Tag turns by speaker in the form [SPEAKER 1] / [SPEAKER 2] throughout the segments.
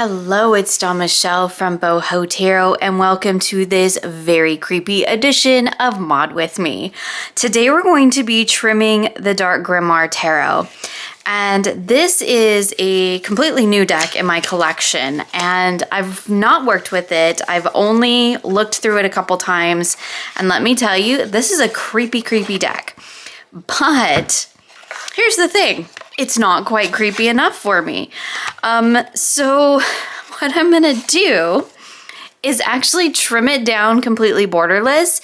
[SPEAKER 1] Hello, it's Dawn Michelle from Boho Tarot, and welcome to this very creepy edition of Mod With Me. Today we're going to be trimming the Dark Grimoire Tarot, and this is a completely new deck in my collection, and I've not worked with it. I've only looked through it a couple times, and let me tell you, this is a creepy deck. But here's the thing. It's not quite creepy enough for me. So what I'm gonna do is actually trim it down completely borderless,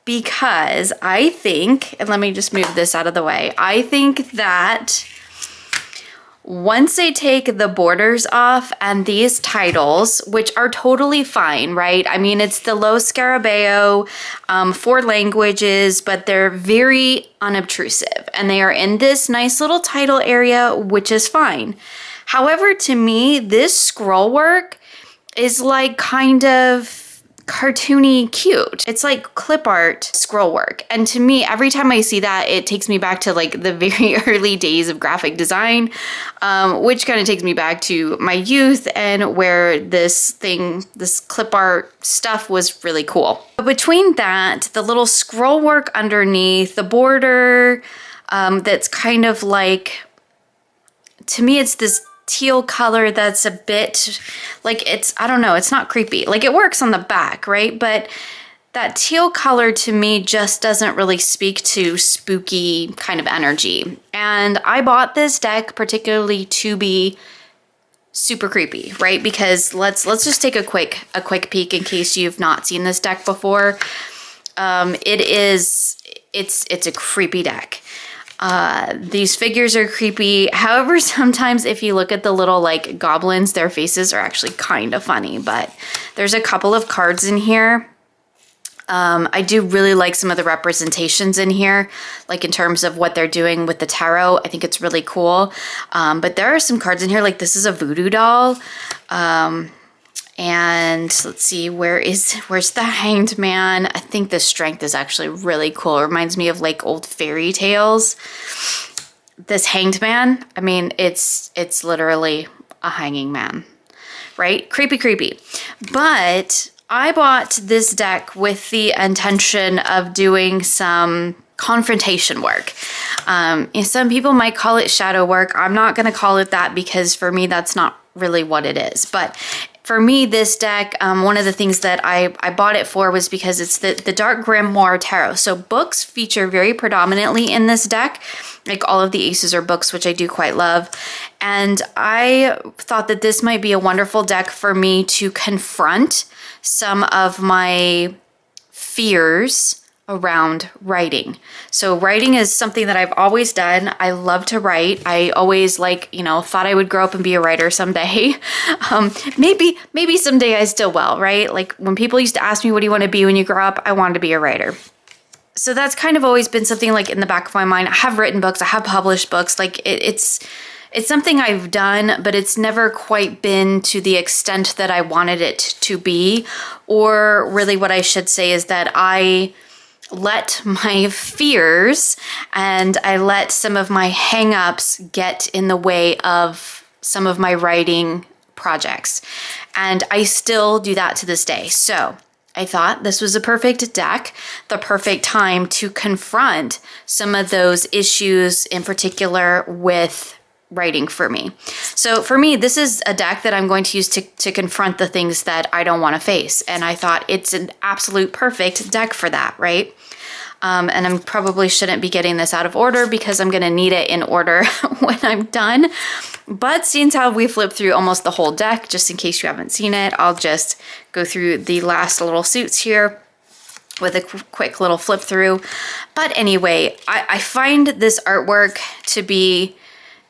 [SPEAKER 1] because I think, and let me just move this out of the way, I think that once I take the borders off and these titles, which are totally fine, right? I mean, it's the low scarabeo, 4 languages, but they're very unobtrusive and they are in this nice little title area, which is fine. However, to me, this scroll work is like kind of cartoony cute. It's like clip art scroll work. And to me, every time I see that, it takes me back to like the very early days of graphic design, which kind of takes me back to my youth and where this clip art stuff was really cool. But between that, the little scroll work underneath, the border, that's kind of like, to me, it's this teal color that's a bit like, it's, I don't know, it's not creepy. Like, it works on the back, right? But that teal color to me just doesn't really speak to spooky kind of energy. And I bought this deck particularly to be super creepy, right? Because let's just take a quick peek in case you've not seen this deck before. It's a creepy deck. These figures are creepy. However, sometimes if you look at the little like goblins, their faces are actually kind of funny, but there's a couple of cards in here. I do really like some of the representations in here, like in terms of what they're doing with the tarot. I think it's really cool. But there are some cards in here, like this is a voodoo doll. And let's see, where's the Hanged Man? I think the strength is actually really cool. It reminds me of like old fairy tales. This Hanged Man, I mean, it's literally a hanging man, right? Creepy. But I bought this deck with the intention of doing some confrontation work. Some people might call it shadow work. I'm not going to call it that because for me, that's not really what it is. But for me, this deck, one of the things that I bought it for was because it's the Dark Grimoire Tarot. So books feature very predominantly in this deck. Like all of the aces are books, which I do quite love. And I thought that this might be a wonderful deck for me to confront some of my fears around writing. So writing is something that I've always done. I love to write. I always thought I would grow up and be a writer someday. Maybe someday I still will, right? Like when people used to ask me, what do you want to be when you grow up? I wanted to be a writer. So that's kind of always been something like in the back of my mind. I have written books. I have published books. Like it's something I've done, but it's never quite been to the extent that I wanted it to be. Or really what I should say is that I let my fears and I let some of my hang-ups get in the way of some of my writing projects. And I still do that to this day. So I thought this was a perfect deck, the perfect time to confront some of those issues in particular with writing for me. So for me, this is a deck that I'm going to use to confront the things that I don't want to face. And I thought it's an absolute perfect deck for that, right? And I probably shouldn't be getting this out of order because I'm going to need it in order when I'm done. But seeing how we flipped through almost the whole deck, just in case you haven't seen it, I'll just go through the last little suits here with a quick little flip through. But anyway, I find this artwork to be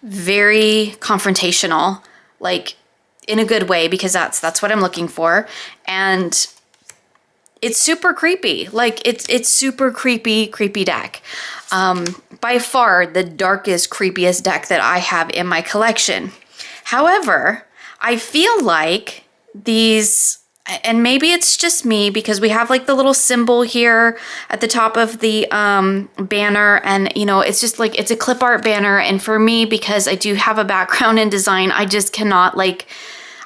[SPEAKER 1] very confrontational, like in a good way, because that's what I'm looking for. And it's super creepy. Like it's super creepy deck. By far the darkest, creepiest deck that I have in my collection. However, I feel like these, and maybe it's just me because we have like the little symbol here at the top of the banner, and it's just like, it's a clip art banner. And for me, because I do have a background in design, I just cannot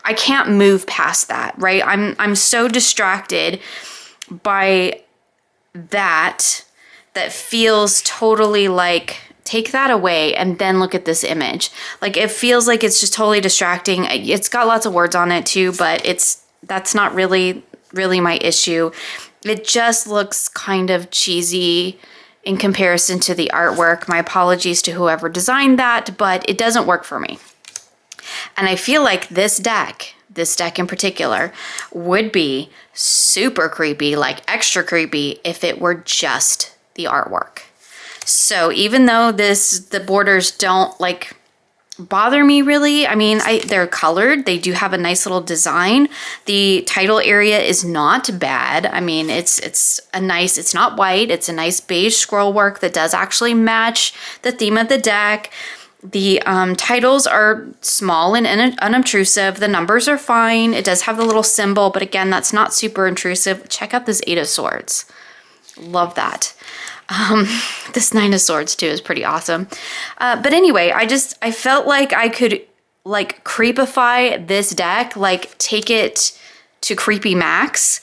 [SPEAKER 1] I can't move past that, right? I'm so distracted by that feels totally like, take that away and then look at this image. Like, it feels like it's just totally distracting. It's got lots of words on it too, but that's not really my issue. It just looks kind of cheesy in comparison to the artwork. My apologies to whoever designed that, but it doesn't work for me. And I feel like this deck in particular, would be super creepy, like extra creepy, if it were just the artwork. So even though the borders don't like bother me really, I mean, they're colored, they do have a nice little design. The title area is not bad. I mean, it's not white, it's a nice beige scroll work that does actually match the theme of the deck. The titles are small and unobtrusive. The numbers are fine. It does have the little symbol, but again, that's not super intrusive. Check out this 8 of Swords. Love that. This 9 of Swords too is pretty awesome. But anyway, I felt like I could like creepify this deck, like take it to creepy max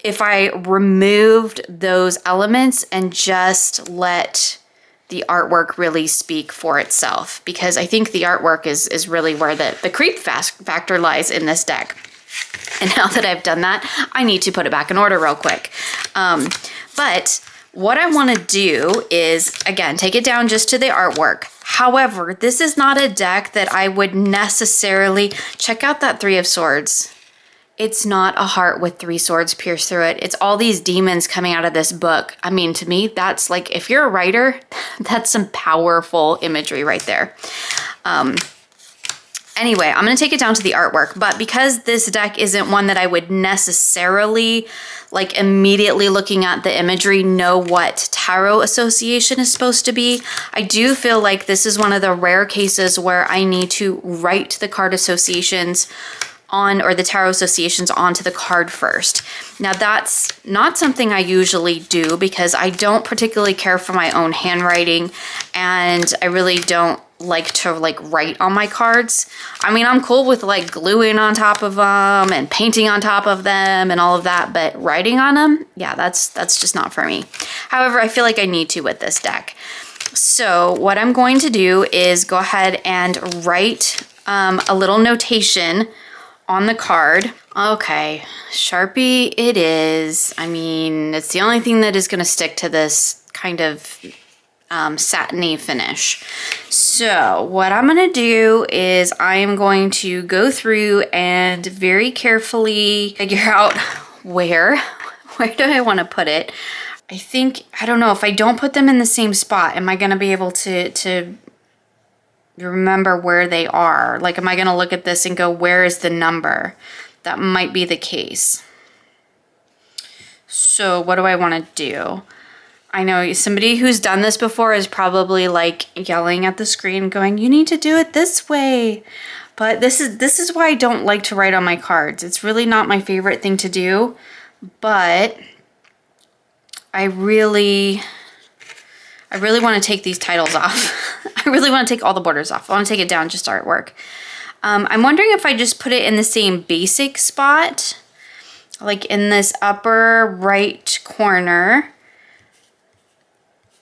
[SPEAKER 1] if I removed those elements and just let the artwork really speak for itself, because I think the artwork is really where the creep factor lies in this deck. And now that I've done that, I need to put it back in order real quick. But what I want to do is, again, take it down just to the artwork. However, this is not a deck that I would necessarily, check out that 3 of Swords. It's not a heart with 3 swords pierced through it. It's all these demons coming out of this book. I mean, to me, that's like, if you're a writer, that's some powerful imagery right there. Anyway, I'm going to take it down to the artwork, but because this deck isn't one that I would necessarily, like immediately looking at the imagery, know what tarot association is supposed to be, I do feel like this is one of the rare cases where I need to write the card associations on, or the tarot associations onto the card first. Now that's not something I usually do because I don't particularly care for my own handwriting, and I really don't like to like write on my cards. I mean, I'm cool with like gluing on top of them and painting on top of them and all of that, but writing on them, yeah, that's just not for me. However, I feel like I need to with this deck. So what I'm going to do is go ahead and write a little notation on the card. Okay, Sharpie it is. I mean, it's the only thing that is going to stick to this kind of satiny finish. So what I'm going to do is I am going to go through and very carefully figure out where do I want to put it. I think, I don't know, if I don't put them in the same spot, am I going to be able to remember where they are? Like, am I going to look at this and go, where is the number? That might be the case. So what do I want to do? I know somebody who's done this before is probably like yelling at the screen going, you need to do it this way. But this is why I don't like to write on my cards. It's really not my favorite thing to do, but I really want to take these titles off. I really want to take all the borders off. I want to take it down just to artwork. I'm wondering if I just put it in the same basic spot, like in this upper right corner.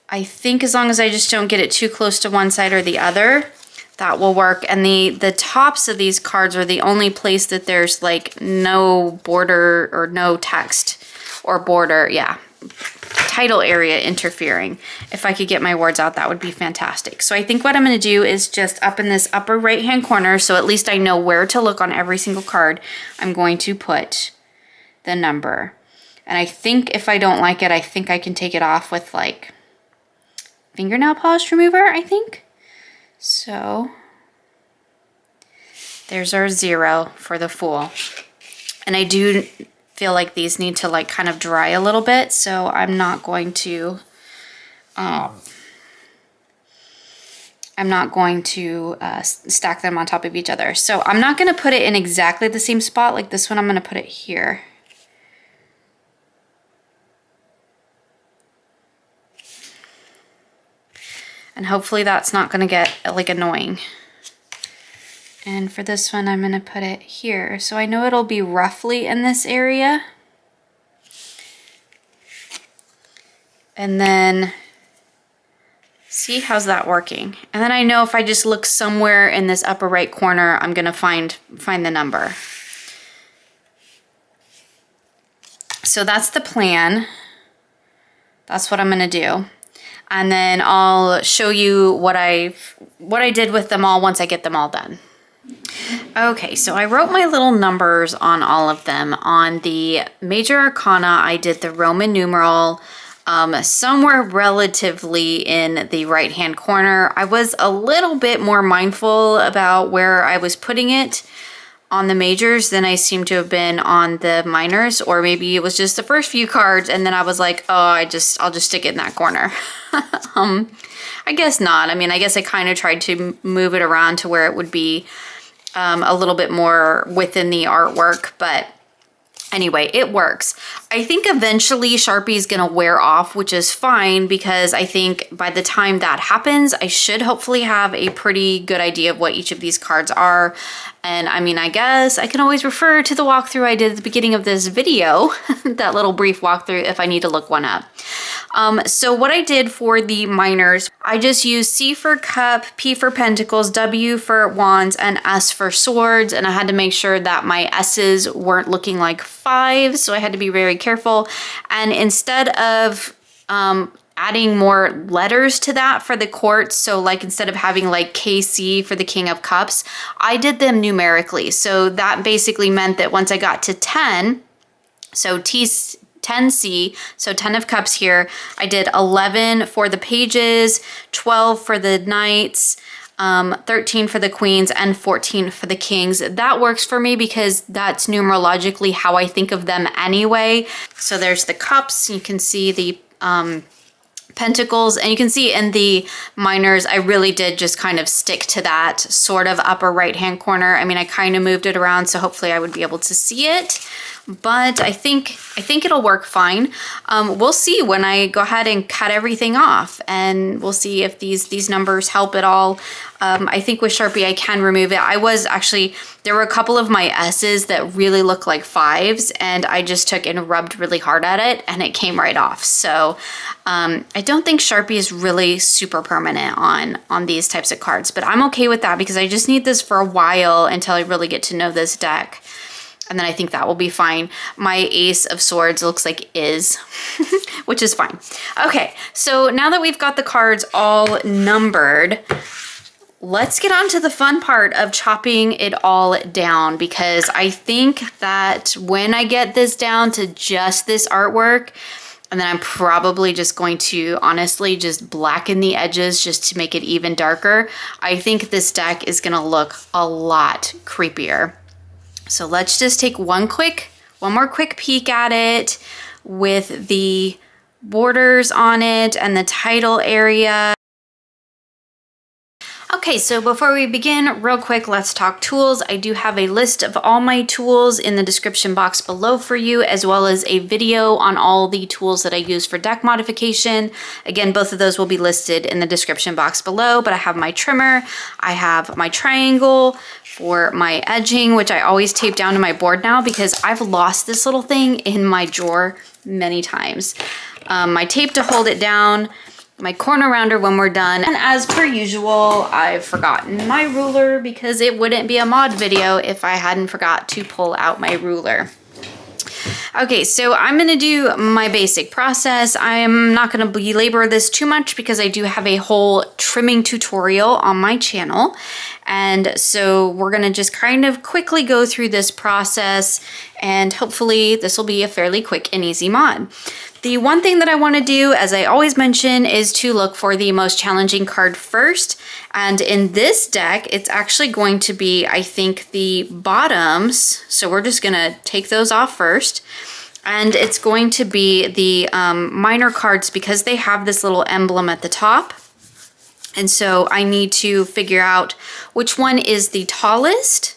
[SPEAKER 1] I think as long as I just don't get it too close to one side or the other, that will work. And the tops of these cards are the only place that there's like no border or no text or border, yeah, title area interfering. If I could get my words out, that would be fantastic. So I think what I'm going to do is just up in this upper right hand corner, so at least I know where to look on every single card, I'm going to put the number. And I think if I don't like it, I think I can take it off with like fingernail polish remover, I think. So there's our 0 for the Fool. And I do feel like these need to like kind of dry a little bit, so I'm not going to stack them on top of each other. So I'm not going to put it in exactly the same spot. Like this one, I'm going to put it here. And hopefully that's not going to get like annoying. And for this one, I'm gonna put it here. So I know it'll be roughly in this area. And then see, how's that working? And then I know if I just look somewhere in this upper right corner, I'm gonna find the number. So that's the plan. That's what I'm gonna do. And then I'll show you what I did with them all once I get them all done. Okay, so I wrote my little numbers on all of them. On the major arcana, I did the Roman numeral somewhere relatively in the right-hand corner. I was a little bit more mindful about where I was putting it on the majors than I seem to have been on the minors, or maybe it was just the first few cards and then I was like, oh, I'll just stick it in that corner. I guess not. I mean, I guess I kind of tried to move it around to where it would be a little bit more within the artwork, but anyway, it works. I think eventually Sharpie is going to wear off, which is fine because I think by the time that happens, I should hopefully have a pretty good idea of what each of these cards are. And I mean, I guess I can always refer to the walkthrough I did at the beginning of this video, that little brief walkthrough if I need to look one up. So what I did for the minors, I just used C for cup, P for pentacles, W for wands, and S for swords. And I had to make sure that my S's weren't looking like fives, so I had to be very careful. And instead of adding more letters to that for the quartz, so like instead of having like KC for the King of Cups, I did them numerically. So that basically meant that once I got to 10, so 10C, so 10 of Cups here, I did 11 for the pages, 12 for the knights, 13 for the queens, and 14 for the kings. That works for me because that's numerologically how I think of them anyway. So there's the cups, you can see the pentacles, and you can see in the minors, I really did just kind of stick to that sort of upper right-hand corner. I mean, I kind of moved it around, so hopefully I would be able to see it, but I think it'll work fine. We'll see when I go ahead and cut everything off, and we'll see if these numbers help at all. I think with Sharpie, I can remove it. There were a couple of my S's that really look like fives, and I just took and rubbed really hard at it, and it came right off. So I don't think Sharpie is really super permanent on these types of cards, but I'm okay with that because I just need this for a while until I really get to know this deck. And then I think that will be fine. My Ace of Swords looks like is, which is fine. Okay, so now that we've got the cards all numbered, let's get on to the fun part of chopping it all down, because I think that when I get this down to just this artwork, and then I'm probably just going to honestly just blacken the edges just to make it even darker, I think this deck is gonna look a lot creepier. So let's just take one more quick peek at it with the borders on it and the title area. Okay, so before we begin, real quick, let's talk tools. I do have a list of all my tools in the description box below for you, as well as a video on all the tools that I use for deck modification. Again, both of those will be listed in the description box below, but I have my trimmer, I have my triangle for my edging, which I always tape down to my board now because I've lost this little thing in my drawer many times. My tape to hold it down, my corner rounder when we're done, and as per usual, I've forgotten my ruler because it wouldn't be a mod video if I hadn't forgot to pull out my ruler. Okay, so I'm gonna do my basic process. I'm not gonna belabor this too much because I do have a whole trimming tutorial on my channel. And so we're gonna just kind of quickly go through this process, and hopefully this will be a fairly quick and easy mod. The one thing that I want to do, as I always mention, is to look for the most challenging card first. And in this deck, it's actually going to be, I think, the bottoms. So we're just going to take those off first. And it's going to be the minor cards because they have this little emblem at the top. And so I need to figure out which one is the tallest.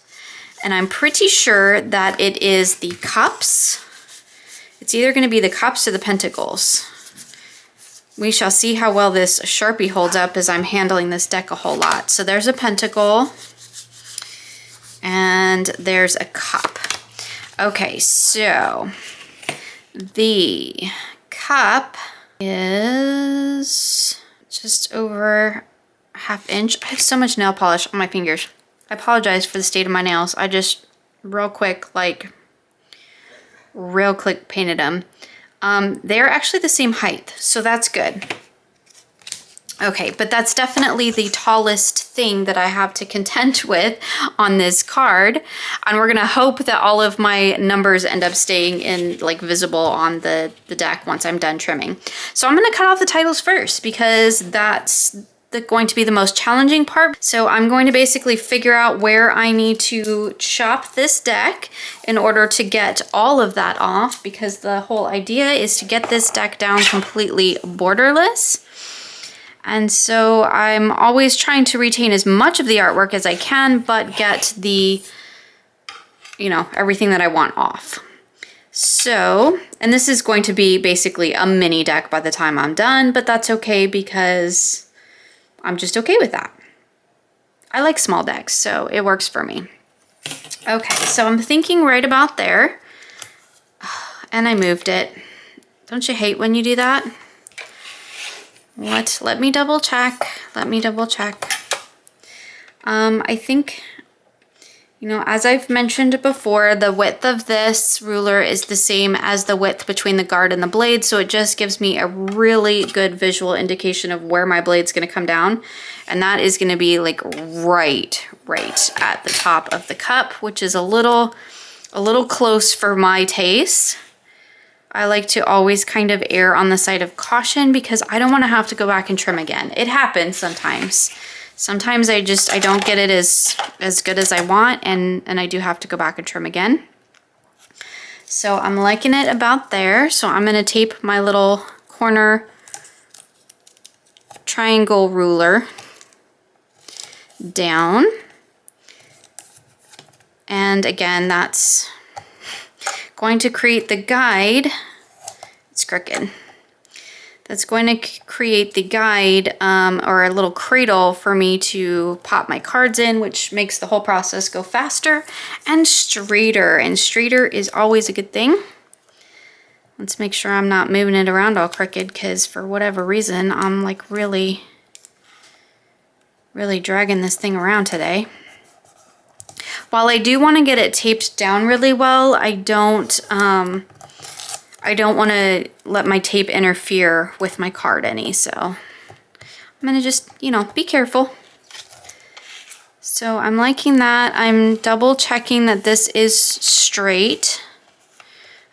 [SPEAKER 1] And I'm pretty sure that it is the cups. It's either going to be the cups or the pentacles. We shall see how well this Sharpie holds up as I'm handling this deck a whole lot. So there's a pentacle. And there's a cup. Okay, so the cup is just over a ½ inch. I have so much nail polish on my fingers. I apologize for the state of my nails. I just real quick painted them. They're actually the same height, so that's good. Okay, but that's definitely the tallest thing that I have to contend with on this card. And we're gonna hope that all of my numbers end up staying in like visible on the deck once I'm done trimming. So I'm gonna cut off the titles first because that's going to be the most challenging part. So I'm going to basically figure out where I need to chop this deck in order to get all of that off, because the whole idea is to get this deck down completely borderless. And so I'm always trying to retain as much of the artwork as I can, but get the, you know, everything that I want off. So, and this is going to be basically a mini deck by the time I'm done, but that's okay because I'm just okay with that. I like small decks, so it works for me. Okay, so I'm thinking right about there, and I moved it. Don't you hate when you do that? What? Let me double check. Let me double check. I think, you know, as I've mentioned before, the width of this ruler is the same as the width between the guard and the blade, so it just gives me a really good visual indication of where my blade's going to come down, and that is going to be like right at the top of the cup, which is a little close for my taste. I like to always kind of err on the side of caution because I don't want to have to go back and trim again. It happens sometimes. Sometimes I don't get it as good as I want, and I do have to go back and trim again. So I'm liking it about there. So I'm going to tape my little corner triangle ruler down. And again, that's going to create the guide. It's crooked. That's going to create the guide or a little cradle for me to pop my cards in, which makes the whole process go faster and straighter. And straighter is always a good thing. Let's make sure I'm not moving it around all crooked, because for whatever reason, I'm like really dragging this thing around today. While I do want to get it taped down really well, I don't want to let my tape interfere with my card any, so I'm going to just, you know, be careful. So I'm liking that. I'm double checking that this is straight.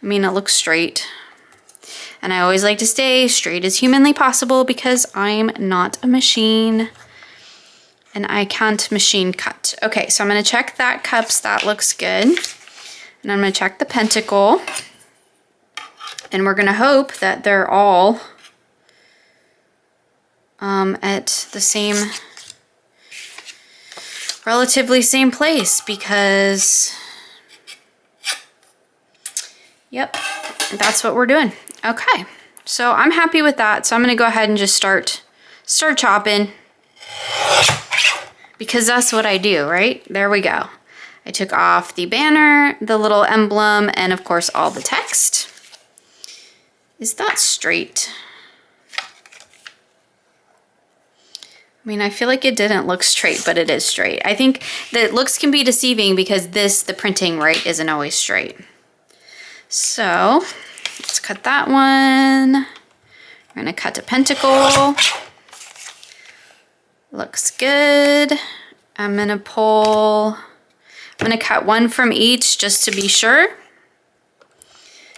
[SPEAKER 1] I mean, it looks straight. And I always like to stay straight as humanly possible because I'm not a machine. And I can't machine cut. Okay, so I'm gonna check that cups, that looks good. And I'm gonna check the pentacle. And we're gonna hope that they're all at the same, relatively same place, because, yep, that's what we're doing. Okay, so I'm happy with that. So I'm gonna go ahead and just start chopping, because that's what I do, right? There we go. I took off the banner, the little emblem, and of course all the text. Is that straight? I mean, I feel like it didn't look straight, but it is straight. I think that looks can be deceiving because the printing, right, isn't always straight. So let's cut that one. We're gonna cut a pentacle. Looks good. I'm gonna cut one from each just to be sure.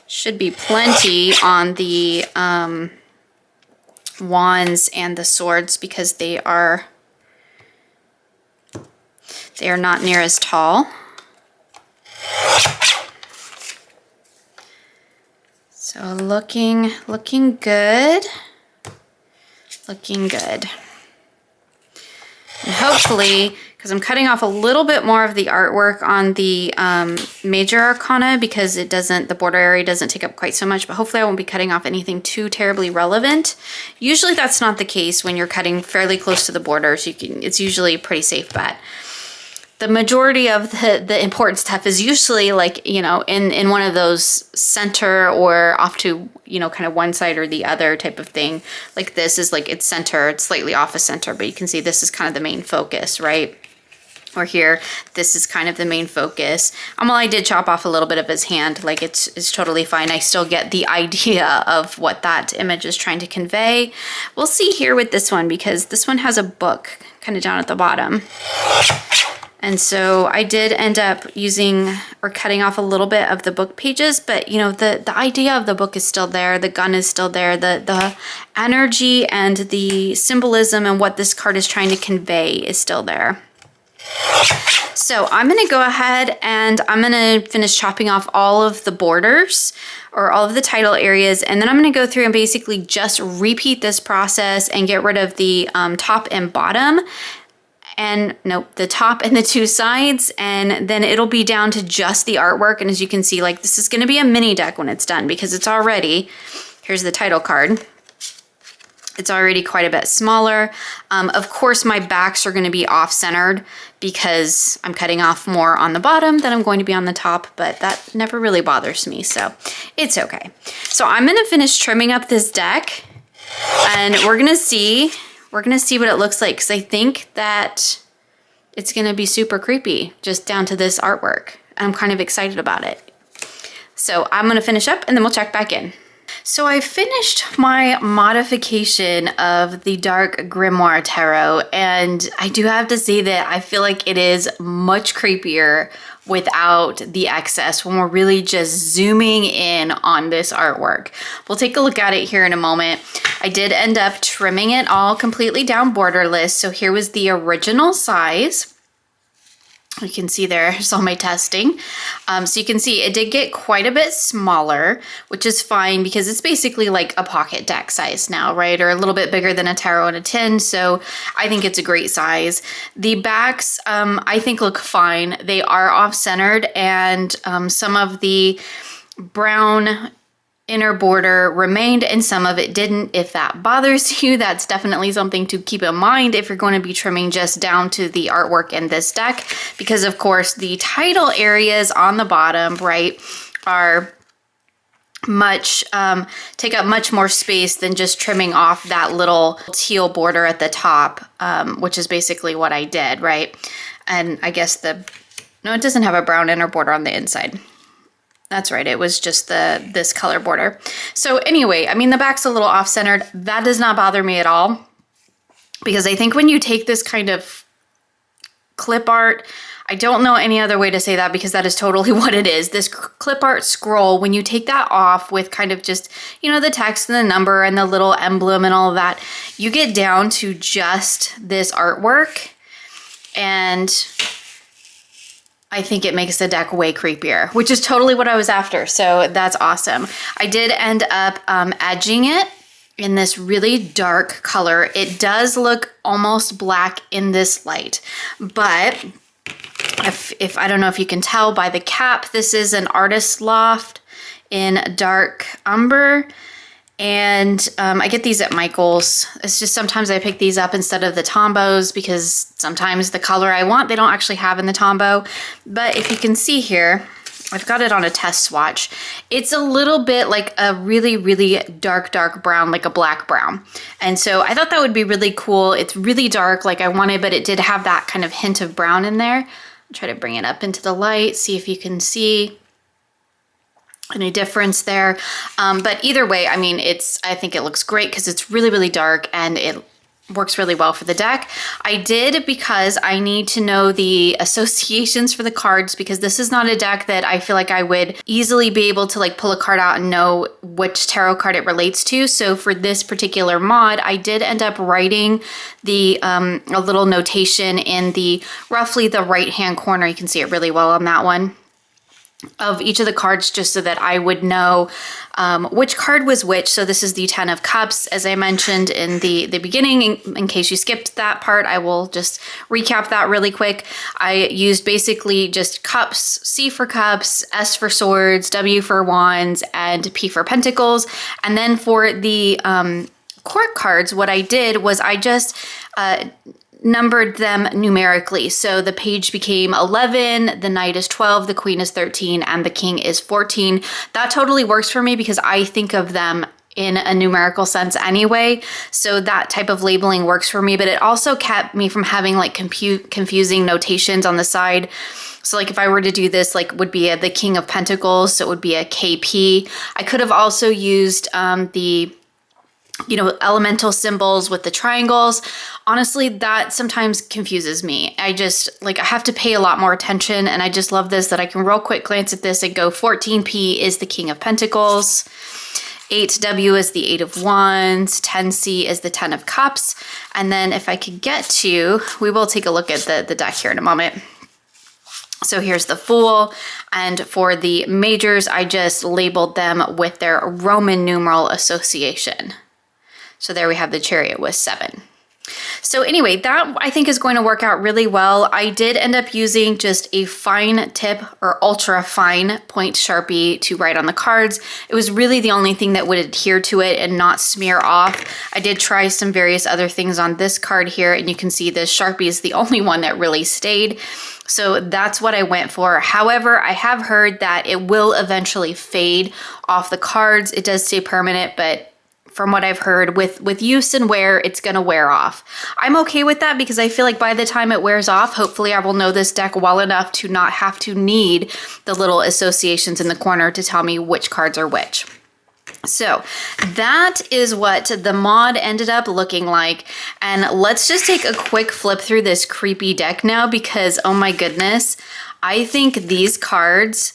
[SPEAKER 1] Should be plenty on the wands and the swords because they are not near as tall. So looking good. Looking good. And hopefully, because I'm cutting off a little bit more of the artwork on the major arcana because the border area doesn't take up quite so much, but hopefully I won't be cutting off anything too terribly relevant. Usually that's not the case when you're cutting fairly close to the border, so it's usually a pretty safe bet. the majority of the important stuff is usually like, you know, in one of those center or off to, you know, kind of one side or the other type of thing. Like this is like it's center, it's slightly off a center, but you can see this is kind of the main focus, right? Or here, this is kind of the main focus. Well, I did chop off a little bit of his hand, like it's totally fine. I still get the idea of what that image is trying to convey. We'll see here with this one, because this one has a book kind of down at the bottom. And so I did end up using or cutting off a little bit of the book pages, but you know, the idea of the book is still there. The gun is still there. The energy and the symbolism and what this card is trying to convey is still there. So I'm going to go ahead and I'm going to finish chopping off all of the borders or all of the title areas. And then I'm going to go through and basically just repeat this process and get rid of the top and bottom. And nope, the top and the two sides, and then it'll be down to just the artwork. And as you can see, like this is going to be a mini deck when it's done, because it's already, here's the title card. It's already quite a bit smaller. Of course, my backs are going to be off-centered because I'm cutting off more on the bottom than I'm going to be on the top, but that never really bothers me, so it's okay. So I'm going to finish trimming up this deck, and we're going to see what it looks like, because I think that it's going to be super creepy just down to this artwork. I'm kind of excited about it. So I'm going to finish up and then we'll check back in. So I finished my modification of the Dark Grimoire Tarot, and I do have to say that I feel like it is much creepier without the excess when we're really just zooming in on this artwork. We'll take a look at it here in a moment. I did end up trimming it all completely down borderless. So here was the original size. You can see there's all my testing. So you can see it did get quite a bit smaller, which is fine because it's basically like a pocket deck size now, right? Or a little bit bigger than a tarot and a tin. So I think it's a great size. The backs, I think look fine. They are off-centered, and some of the brown inner border remained and some of it didn't. If that bothers you, that's definitely something to keep in mind if you're going to be trimming just down to the artwork in this deck, because of course the title areas on the bottom, right, are much take up much more space than just trimming off that little teal border at the top, which is basically what I did, right? And I guess no, it doesn't have a brown inner border on the inside. That's right, it was just this color border. So anyway, I mean, the back's a little off-centered. That does not bother me at all, because I think when you take this kind of clip art, I don't know any other way to say that, because that is totally what it is. This clip art scroll, when you take that off with kind of just, you know, the text and the number and the little emblem and all of that, you get down to just this artwork, and I think it makes the deck way creepier, which is totally what I was after. So that's awesome. I did end up edging it in this really dark color. It does look almost black in this light, but if I don't know if you can tell by the cap, this is an artist Loft in dark umber. And I get these at Michael's. It's just sometimes I pick these up instead of the Tombos, because sometimes the color I want they don't actually have in the Tombow. But if you can see here, I've got it on a test swatch. It's a little bit like a really, really dark brown, like a black brown. And so I thought that would be really cool. It's really dark like I wanted, but it did have that kind of hint of brown in there. I'll try to bring it up into the light, see if you can see any difference there. But either way, I mean, I think it looks great because it's really, really dark and it works really well for the deck. I did, because I need to know the associations for the cards, because this is not a deck that I feel like I would easily be able to like pull a card out and know which tarot card it relates to. So for this particular mod, I did end up writing the a little notation in the roughly the right hand corner. You can see it really well on that one, of each of the cards, just so that I would know which card was which. So this is the 10 of Cups, as I mentioned in the beginning. In case you skipped that part, I will just recap that really quick. I used basically just cups, C for cups, S for swords, W for wands, and P for pentacles. And then for the court cards, what I did was I just numbered them numerically. So the page became 11, the knight is 12, the queen is 13, and the king is 14. That totally works for me because I think of them in a numerical sense anyway. So that type of labeling works for me, but it also kept me from having like confusing notations on the side. So like if I were to do this, like would be the King of Pentacles, so it would be a KP. I could have also used the elemental symbols with the triangles. Honestly, that sometimes confuses me. I have to pay a lot more attention, and I just love this, that I can real quick glance at this and go 14P is the King of Pentacles, 8W is the 8 of Wands, 10C is the 10 of Cups, and then if I could get to, we will take a look at the deck here in a moment. So here's the Fool, and for the majors, I just labeled them with their Roman numeral association. So there we have the Chariot with 7. So anyway, that I think is going to work out really well. I did end up using just a fine tip or ultra fine point Sharpie to write on the cards. It was really the only thing that would adhere to it and not smear off. I did try some various other things on this card here, and you can see this Sharpie is the only one that really stayed. So that's what I went for. However, I have heard that it will eventually fade off the cards. It does stay permanent, but from what I've heard, with use and wear, it's gonna wear off. I'm okay with that because I feel like by the time it wears off, hopefully I will know this deck well enough to not have to need the little associations in the corner to tell me which cards are which. So that is what the mod ended up looking like. And let's just take a quick flip through this creepy deck now because, oh my goodness, I think these cards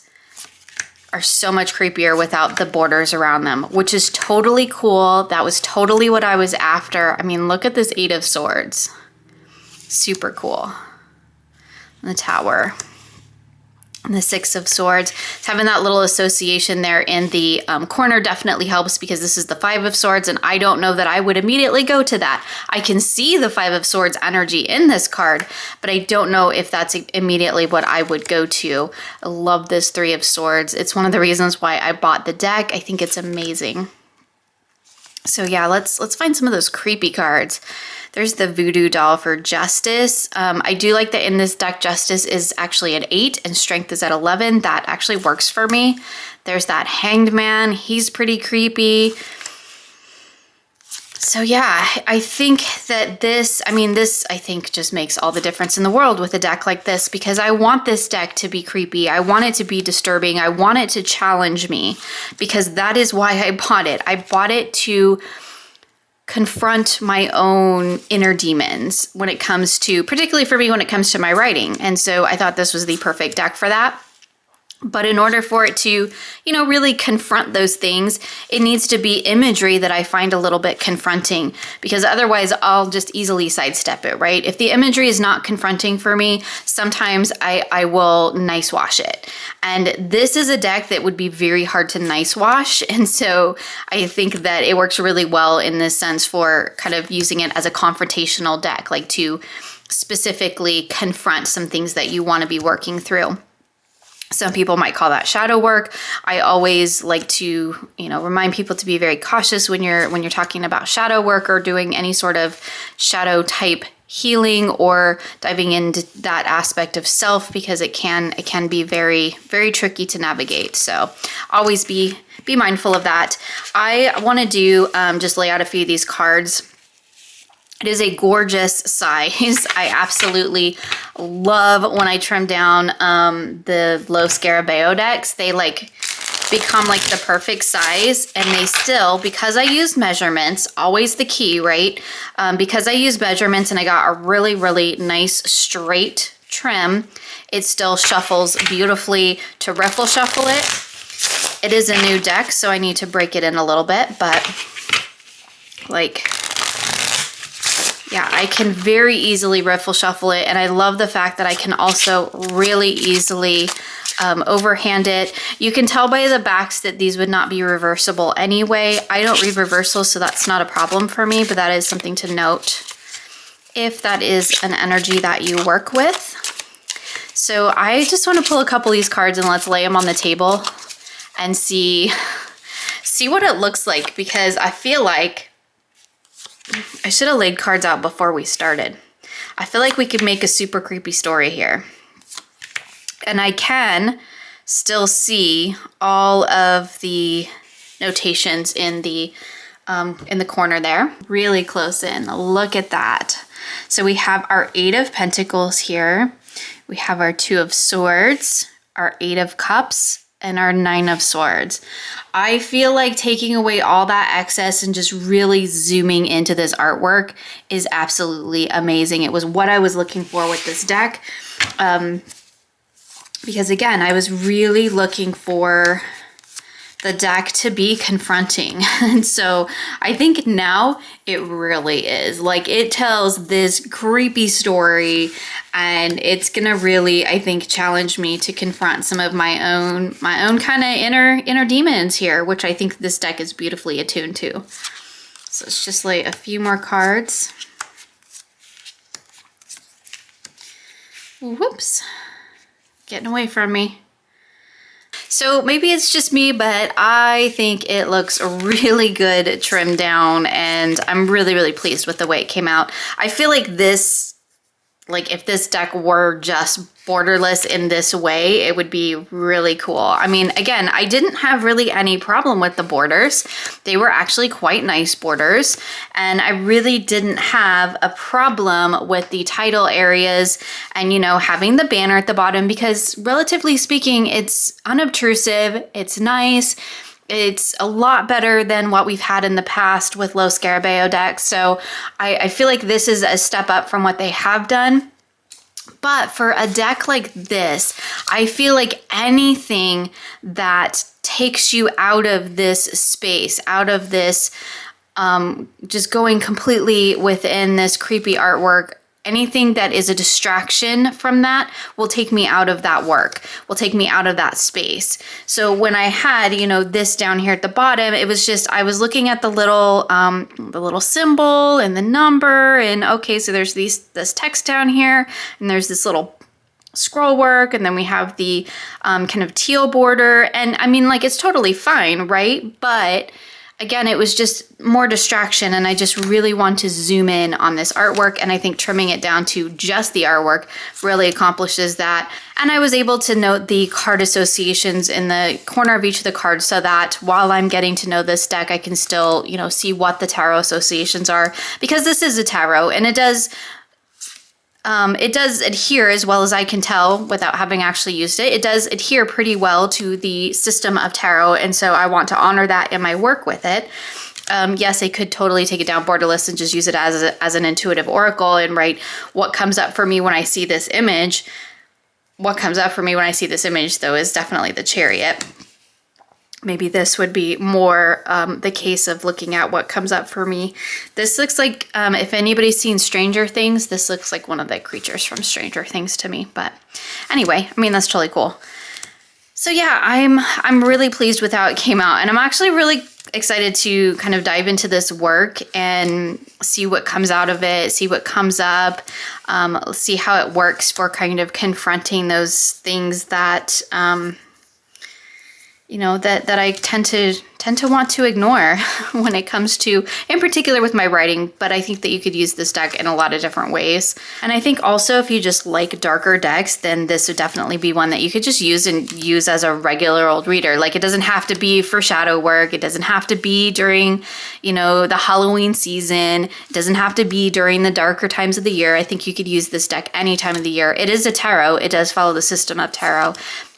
[SPEAKER 1] are so much creepier without the borders around them, which is totally cool. That was totally what I was after. I mean, look at this 8 of Swords. Super cool. And the Tower. And the 6 of Swords. Having that little association there in the corner definitely helps because this is the 5 of Swords, and I don't know that I would immediately go to that. I can see the 5 of Swords energy in this card, but I don't know if that's immediately what I would go to. I love this 3 of Swords. It's one of the reasons why I bought the deck. I think it's amazing. So yeah, let's find some of those creepy cards. There's the Voodoo Doll for Justice. I do like that in this deck, Justice is actually at 8 and Strength is at 11. That actually works for me. There's that Hanged Man. He's pretty creepy. So yeah, I think that this I think just makes all the difference in the world with a deck like this because I want this deck to be creepy. I want it to be disturbing. I want it to challenge me because that is why I bought it. I bought it to confront my own inner demons when it comes to, particularly for me, when it comes to my writing. And so I thought this was the perfect deck for that. But in order for it to, really confront those things, it needs to be imagery that I find a little bit confronting because otherwise I'll just easily sidestep it, right? If the imagery is not confronting for me, sometimes I will nice wash it. And this is a deck that would be very hard to nice wash. And so I think that it works really well in this sense for kind of using it as a confrontational deck, like to specifically confront some things that you want to be working through. Some people might call that shadow work. I always like to, remind people to be very cautious when you're talking about shadow work or doing any sort of shadow type healing or diving into that aspect of self because it can be very, very tricky to navigate. So always be mindful of that. I want to do just lay out a few of these cards. It is a gorgeous size. I absolutely love when I trim down the low Scarabeo decks. They become like the perfect size, and they still, because I use measurements, always the key, right? Because I use measurements and I got a really, really nice straight trim, it still shuffles beautifully. To riffle shuffle it, it is a new deck, so I need to break it in a little bit, but yeah, I can very easily riffle shuffle it, and I love the fact that I can also really easily overhand it. You can tell by the backs that these would not be reversible anyway. I don't read reversals, so that's not a problem for me, but that is something to note if that is an energy that you work with. So I just want to pull a couple of these cards and let's lay them on the table and see what it looks like, because I feel like I should have laid cards out before we started. I feel like we could make a super creepy story here. And I can still see all of the notations in the corner there. Really close in. Look at that. So we have our 8 of Pentacles here. We have our 2 of Swords, our 8 of Cups, and our 9 of Swords. I feel like taking away all that excess and just really zooming into this artwork is absolutely amazing. It was what I was looking for with this deck. Because again, I was really looking for the deck to be confronting. And so I think now it really is. Like, it tells this creepy story, and it's gonna really, I think, challenge me to confront some of my own kind of inner demons here, which I think this deck is beautifully attuned to. So let's just lay a few more cards. Whoops. Getting away from me. So maybe it's just me, but I think it looks really good trimmed down, and I'm really, really pleased with the way it came out. I feel like this, like if this deck were just borderless in this way, it would be really cool. I mean, again, I didn't have really any problem with the borders. They were actually quite nice borders, and I really didn't have a problem with the title areas and, you know, having the banner at the bottom, because relatively speaking, it's unobtrusive, it's nice. It's a lot better than what we've had in the past with Lo Scarabeo decks. So I feel like this is a step up from what they have done. But for a deck like this, I feel like anything that takes you out of this space, out of this, just going completely within this creepy artwork, anything that is a distraction from that will take me out of that work, will take me out of that space. So when I had, you know, this down here at the bottom, it was just, I was looking at the little symbol and the number, and okay, so there's this text down here, and there's this little scroll work, and then we have the kind of teal border, and I mean, like, it's totally fine, right? But again, it was just more distraction, and I just really want to zoom in on this artwork, and I think trimming it down to just the artwork really accomplishes that. And I was able to note the card associations in the corner of each of the cards, so that while I'm getting to know this deck, I can still, you know, see what the tarot associations are, because this is a tarot, and it does adhere, as well as I can tell without having actually used it. It does adhere pretty well to the system of tarot, and so I want to honor that in my work with it. Yes, I could totally take it down borderless and just use it as an intuitive oracle and write what comes up for me when I see this image. What comes up for me when I see this image, though, is definitely the Chariot. Maybe this would be more the case of looking at what comes up for me. This looks like, if anybody's seen Stranger Things, this looks like one of the creatures from Stranger Things to me. But anyway, I mean, that's totally cool. So yeah, I'm really pleased with how it came out, and I'm actually really excited to kind of dive into this work and see what comes out of it, see what comes up, see how it works for kind of confronting those things that you know, that I tend to want to ignore when it comes to, in particular with my writing, but I think that you could use this deck in a lot of different ways. And I think also if you just like darker decks, then this would definitely be one that you could just use as a regular old reader. Like, it doesn't have to be for shadow work. It doesn't have to be during, you know, the Halloween season. It doesn't have to be during the darker times of the year. I think you could use this deck any time of the year. It is a tarot. It does follow the system of tarot.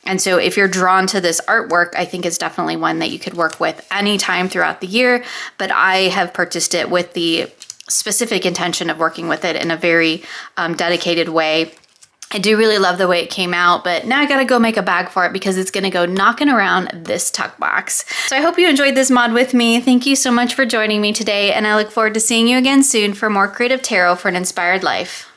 [SPEAKER 1] And so if you're drawn to this artwork, I think it's definitely one that you could work with anytime throughout the year. But I have purchased it with the specific intention of working with it in a very dedicated way. I do really love the way it came out, but now I gotta go make a bag for it because it's gonna go knocking around this tuck box. So I hope you enjoyed this mod with me. Thank you so much for joining me today, and I look forward to seeing you again soon for more creative tarot for an inspired life.